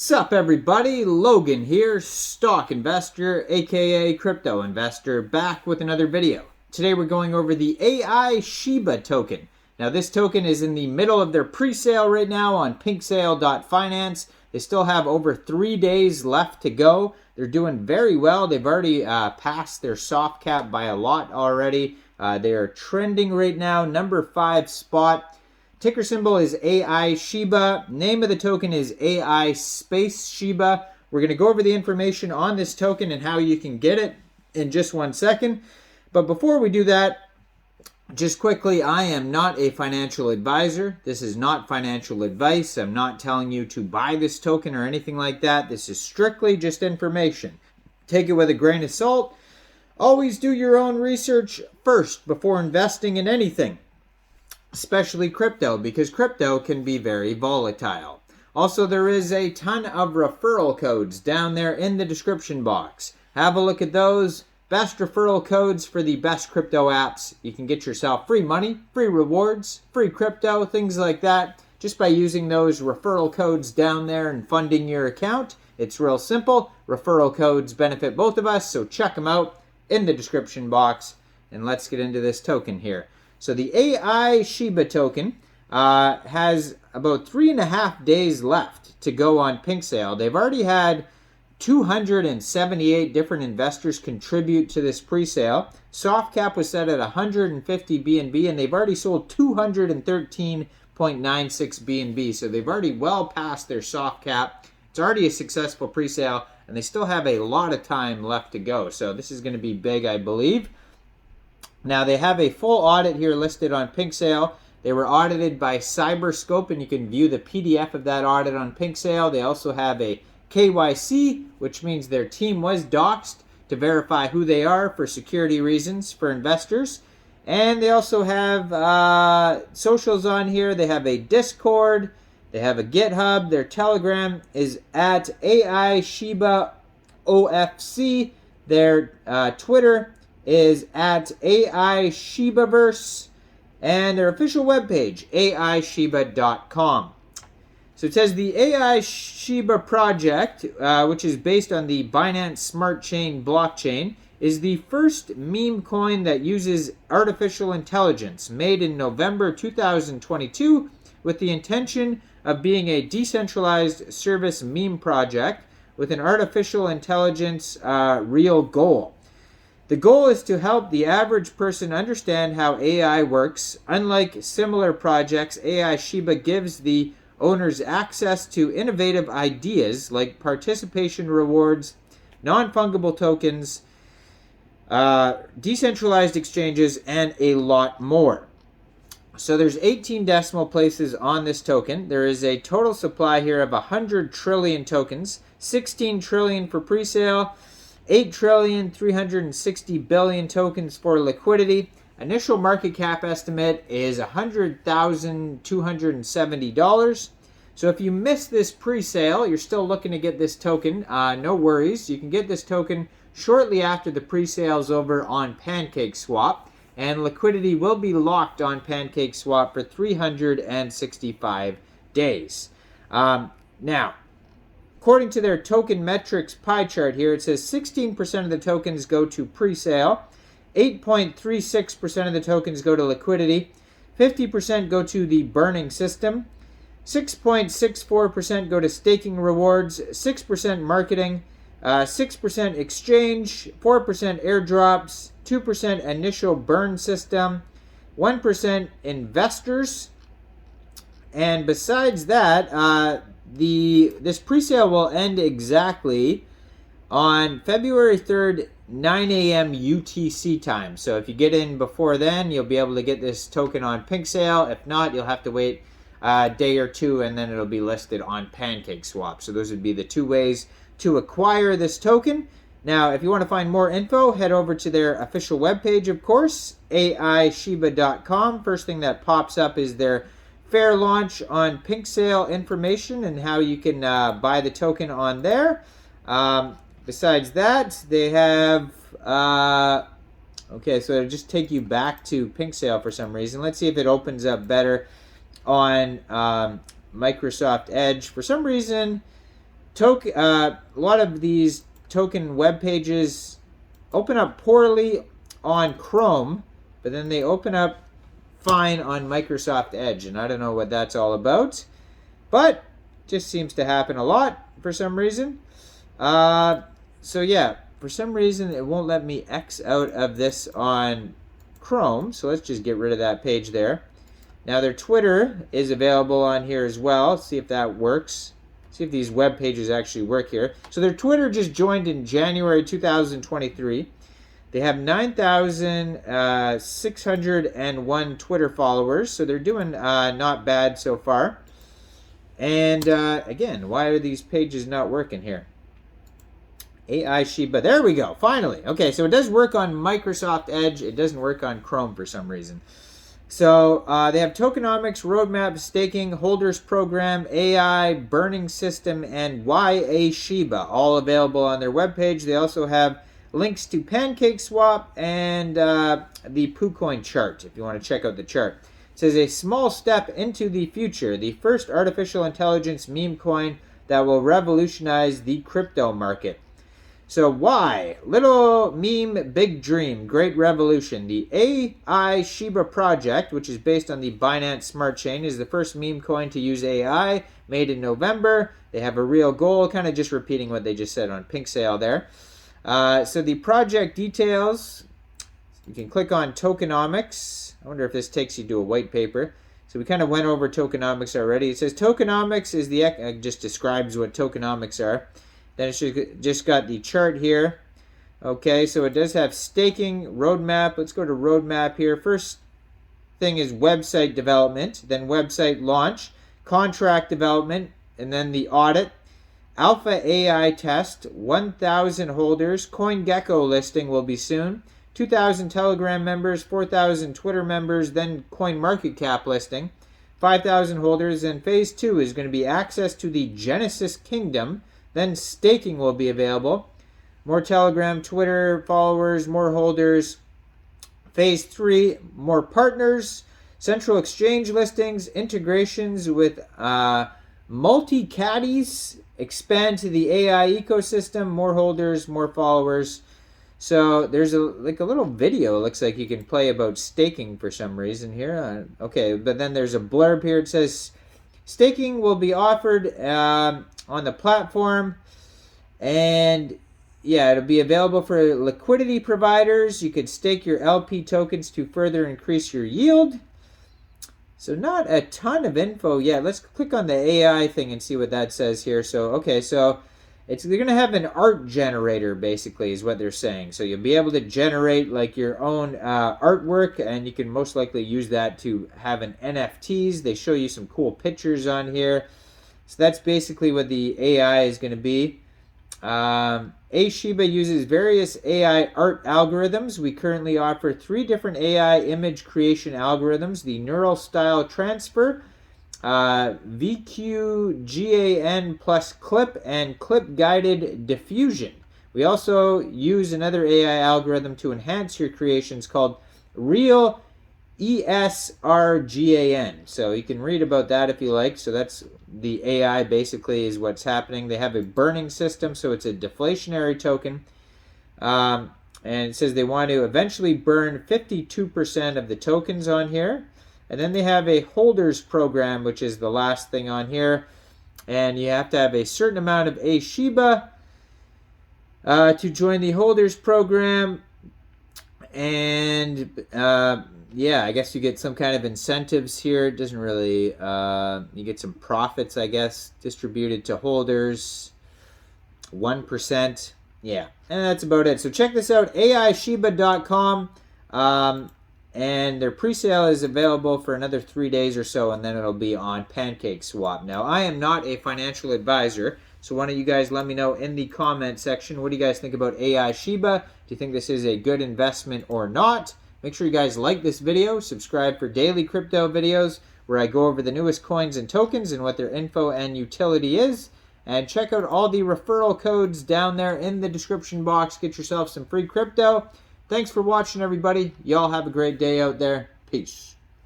Sup everybody, Logan here, stock investor aka crypto investor, back with another video. Today we're going over the Aishiba token. Now this token is in the middle of their pre-sale right now on pinksale.finance. They still have over 3 days left to go. They're doing very well. They've already passed their soft cap by a lot already. They are trending right now, number 5 spot. Ticker symbol is Aishiba. Name of the token is AI Space Shiba. We're going to go over the information on this token and how you can get it in just 1 second. But before we do that, just quickly, I am not a financial advisor. This is not financial advice. I'm not telling you to buy this token or anything like that. This is strictly just information. Take it with a grain of salt. Always do your own research first before investing in anything, especially crypto, because crypto can be very volatile. Also, there is a ton of referral codes down there in the description box. Have a look at those. Best referral codes for the best crypto apps. You can get yourself free money, free rewards, free crypto, things like that, just by using those referral codes down there and funding your account. It's real simple. Referral codes benefit both of us, so check them out in the description box. And let's get into this token here. So the Aishiba token has about 3.5 days left to go on PinkSale. They've already had 278 different investors contribute to this pre-sale. Soft cap was set at 150 BNB, and they've already sold 213.96 BNB. So they've already well passed their soft cap. It's already a successful pre-sale, and they still have a lot of time left to go. So this is going to be big, I believe. Now, they have a full audit here listed on PinkSale. They were audited by Cyberscope, and you can view the PDF of that audit on PinkSale. They also have a KYC, which means their team was doxxed to verify who they are for security reasons for investors. And they also have socials on here. They have a Discord. They have a GitHub. Their Telegram is at Aishiba OFC. Their Twitter is at Aishibaverse, and their official webpage, aishiba.com. So it says the Aishiba project, which is based on the Binance Smart Chain blockchain, is the first meme coin that uses artificial intelligence, made in November 2022 with the intention of being a decentralized service meme project with an artificial intelligence real goal. The goal is to help the average person understand how AI works. Unlike similar projects, Aishiba gives the owners access to innovative ideas like participation rewards, non-fungible tokens, decentralized exchanges, and a lot more. So there's 18 decimal places on this token. There is a total supply here of 100 trillion tokens, 16 trillion for pre-sale, 8,360 billion tokens for liquidity. Initial market cap estimate is $100,270. So if you miss this pre-sale, you're still looking to get this token, no worries. You can get this token shortly after the pre-sale is over on PancakeSwap, and liquidity will be locked on PancakeSwap for 365 days. Now, according to their token metrics pie chart here, it says 16% of the tokens go to pre-sale, 8.36% of the tokens go to liquidity, 50% go to the burning system, 6.64% go to staking rewards, 6% marketing, 6% exchange, 4% airdrops, 2% initial burn system, 1% investors, and besides that, this pre-sale will end exactly on February 3rd, 9 a.m. UTC time. So if you get in before then, you'll be able to get this token on PinkSale. If not, you'll have to wait a day or two, and then it'll be listed on PancakeSwap. So those would be the two ways to acquire this token. Now, if you want to find more info, head over to their official webpage, of course, aishiba.com. First thing that pops up is their fair launch on PinkSale information and how you can buy the token on there. Besides that, they have okay, so it'll just take you back to PinkSale for some reason. Let's see if it opens up better on Microsoft Edge. For some reason, a lot of these token web pages open up poorly on Chrome, but then they open up fine on Microsoft Edge, and I don't know what that's all about, but just seems to happen a lot for some reason. So yeah, for some reason it won't let me X out of this on Chrome, so let's just get rid of that page there. Now their Twitter is available on here as well. Let's see if that works. See if these web pages actually work here. So their Twitter just joined in January 2023. They have 9,601 Twitter followers, so they're doing not bad so far. And again, why are these pages not working here? Aishiba, there we go, finally. Okay, so it does work on Microsoft Edge. It doesn't work on Chrome for some reason. So they have tokenomics, roadmap, staking, holders program, AI, burning system, and Aishiba, all available on their webpage. They also have links to PancakeSwap and the KuCoin chart, if you want to check out the chart. It says a small step into the future, the first artificial intelligence meme coin that will revolutionize the crypto market. So why? Little meme, big dream, great revolution. The Aishiba project, which is based on the Binance Smart Chain, is the first meme coin to use AI, made in November. They have a real goal, kind of just repeating what they just said on Pink Sale there. So the project details, you can click on tokenomics. I wonder if this takes you to a white paper. So we kind of went over tokenomics already. It says tokenomics is the, just describes what tokenomics are. Then it's just got the chart here. Okay, so it does have staking, roadmap. Let's go to roadmap here. First thing is website development, then website launch, contract development, and then the audit. Alpha AI test, 1,000 holders. CoinGecko listing will be soon. 2,000 Telegram members, 4,000 Twitter members, then CoinMarketCap listing. 5,000 holders, and phase 2 is going to be access to the Genesis Kingdom. Then staking will be available. More Telegram, Twitter followers, more holders. Phase 3, more partners, central exchange listings, integrations with multi-caddies, expand to the AI ecosystem, more holders, more followers. So there's a little video, it looks like you can play about staking for some reason here. Okay, but then there's a blurb here. It says staking will be offered on the platform, and yeah, it'll be available for liquidity providers. You could stake your LP tokens to further increase your yield. So not a ton of info yet. Let's click on the AI thing and see what that says here. So okay, so they're gonna have an art generator, basically, is what they're saying. So you'll be able to generate like your own artwork, and you can most likely use that to have an NFTs. They show you some cool pictures on here. So that's basically what the AI is going to be. Aishiba uses various AI art algorithms. We currently offer 3 different AI image creation algorithms: the Neural Style Transfer, VQGAN plus Clip, and Clip Guided Diffusion. We also use another AI algorithm to enhance your creations called Real ESRGAN. So you can read about that if you like. So that's the AI, basically, is what's happening. They have a burning system, so it's a deflationary token. And it says they want to eventually burn 52% of the tokens on here. And then they have a holders program, which is the last thing on here. And you have to have a certain amount of Aishiba to join the holders program. And yeah, I guess you get some kind of incentives here. It doesn't really, you get some profits, I guess, distributed to holders, 1%. Yeah, and that's about it. So check this out, aishiba.com, and their pre-sale is available for another 3 days or so, and then it'll be on PancakeSwap. Now, I am not a financial advisor, so why don't you guys let me know in the comment section, what do you guys think about Aishiba? Do you think this is a good investment or not? Make sure you guys like this video, subscribe for daily crypto videos where I go over the newest coins and tokens and what their info and utility is. And check out all the referral codes down there in the description box. Get yourself some free crypto. Thanks for watching, everybody. Y'all have a great day out there. Peace.